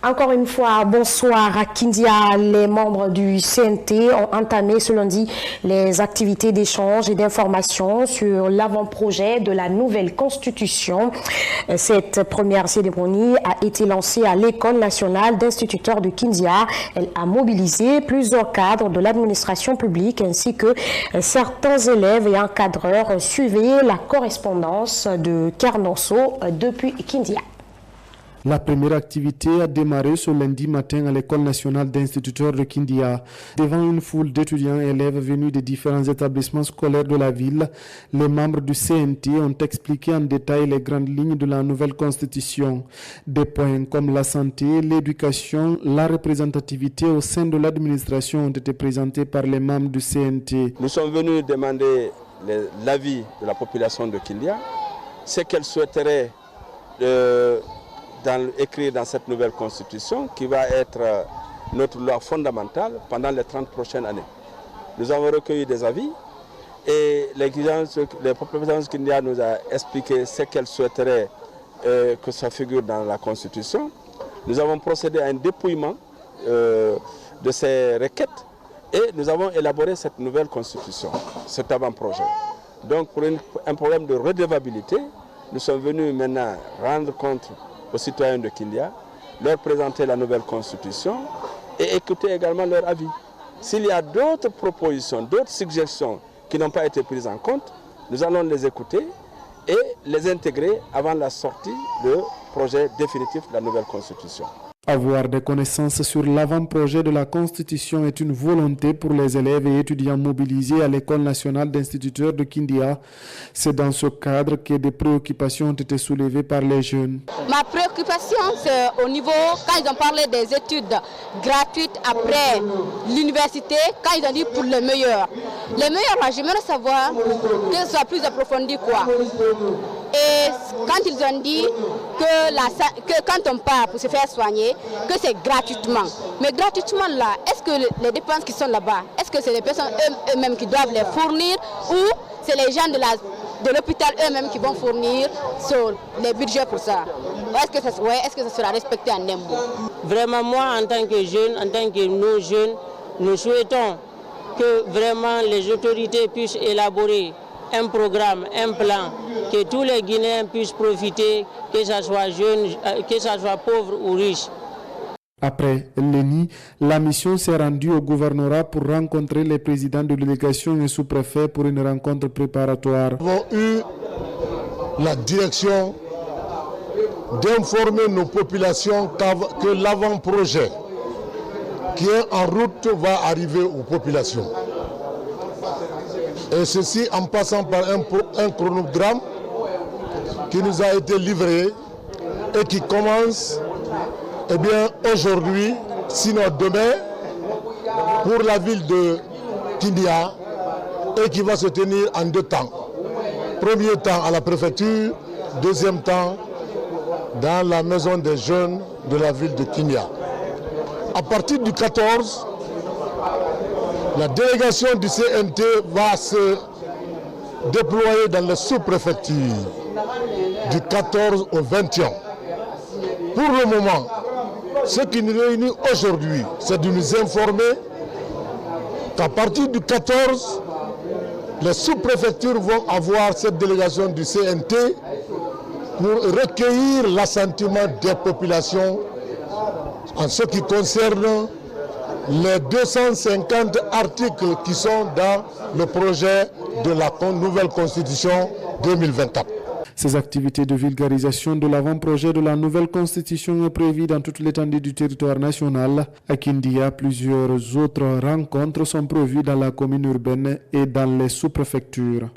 Encore une fois, bonsoir à Kindia. Les membres du CNT ont entamé ce lundi les activités d'échange et d'information sur l'avant-projet de la nouvelle constitution. Cette première cérémonie a été lancée à l'École nationale d'instituteurs de Kindia. Elle a mobilisé plusieurs cadres de l'administration publique ainsi que certains élèves et encadreurs. Suivaient la correspondance de Carnonso depuis Kindia. La première activité a démarré ce lundi matin à l'École nationale d'instituteurs de Kindia. Devant une foule d'étudiants et élèves venus des différents établissements scolaires de la ville, les membres du CNT ont expliqué en détail les grandes lignes de la nouvelle constitution. Des points comme la santé, l'éducation, la représentativité au sein de l'administration ont été présentés par les membres du CNT. Nous sommes venus demander l'avis de la population de Kindia, ce qu'elle souhaiterait écrire dans cette nouvelle constitution qui va être notre loi fondamentale pendant les 30 prochaines années. Nous avons recueilli des avis et les populations de Kindia nous a expliqué ce qu'elles souhaiteraient que ça figure dans la constitution. Nous avons procédé à un dépouillement de ces requêtes et nous avons élaboré cette nouvelle constitution, cet avant-projet. Donc pour un problème de redevabilité, nous sommes venus maintenant rendre compte aux citoyens de Kindia, leur présenter la nouvelle constitution et écouter également leur avis. S'il y a d'autres propositions, d'autres suggestions qui n'ont pas été prises en compte, nous allons les écouter et les intégrer avant la sortie du projet définitif de la nouvelle constitution. Avoir des connaissances sur l'avant-projet de la Constitution est une volonté pour les élèves et étudiants mobilisés à l'École nationale d'instituteurs de Kindia. C'est dans ce cadre que des préoccupations ont été soulevées par les jeunes. Ma préoccupation, c'est au niveau, quand ils ont parlé des études gratuites après l'université, quand ils ont dit pour les meilleurs. Les meilleurs, là, j'aimerais savoir que ce soit plus approfondi, quoi. Et quand ils ont dit que quand on part pour se faire soigner, que c'est gratuitement. Mais gratuitement là, est-ce que les dépenses qui sont là-bas, est-ce que c'est les personnes eux-mêmes qui doivent les fournir ou c'est les gens de l'hôpital eux-mêmes qui vont fournir sur les budgets pour ça? Est-ce que ça sera respecté en un mot? Vraiment, moi, en tant que jeune, en tant que nos jeunes, nous souhaitons que vraiment les autorités puissent élaborer un programme, un plan, que tous les Guinéens puissent profiter, que ce soit jeunes, que ce soit pauvres ou riches. Après l'ENI, la mission s'est rendue au gouvernorat pour rencontrer les présidents de délégation et sous-préfets pour une rencontre préparatoire. Nous avons eu la direction d'informer nos populations que l'avant-projet qui est en route va arriver aux populations. Et ceci en passant par un chronogramme qui nous a été livré et qui commence aujourd'hui, sinon demain, pour la ville de Kindia et qui va se tenir en 2 temps. Premier temps à la préfecture, deuxième temps dans la maison des jeunes de la ville de Kindia. À partir du 14, la délégation du CNT va se déployer dans les sous-préfectures du 14 au 21. Pour le moment, ce qui nous réunit aujourd'hui, c'est de nous informer qu'à partir du 14, les sous-préfectures vont avoir cette délégation du CNT pour recueillir l'assentiment des populations en ce qui concerne les 250 articles qui sont dans le projet de la nouvelle constitution 2024. Ces activités de vulgarisation de l'avant-projet de la nouvelle constitution sont prévues dans toute l'étendue du territoire national. À Kindia, plusieurs autres rencontres sont prévues dans la commune urbaine et dans les sous-préfectures.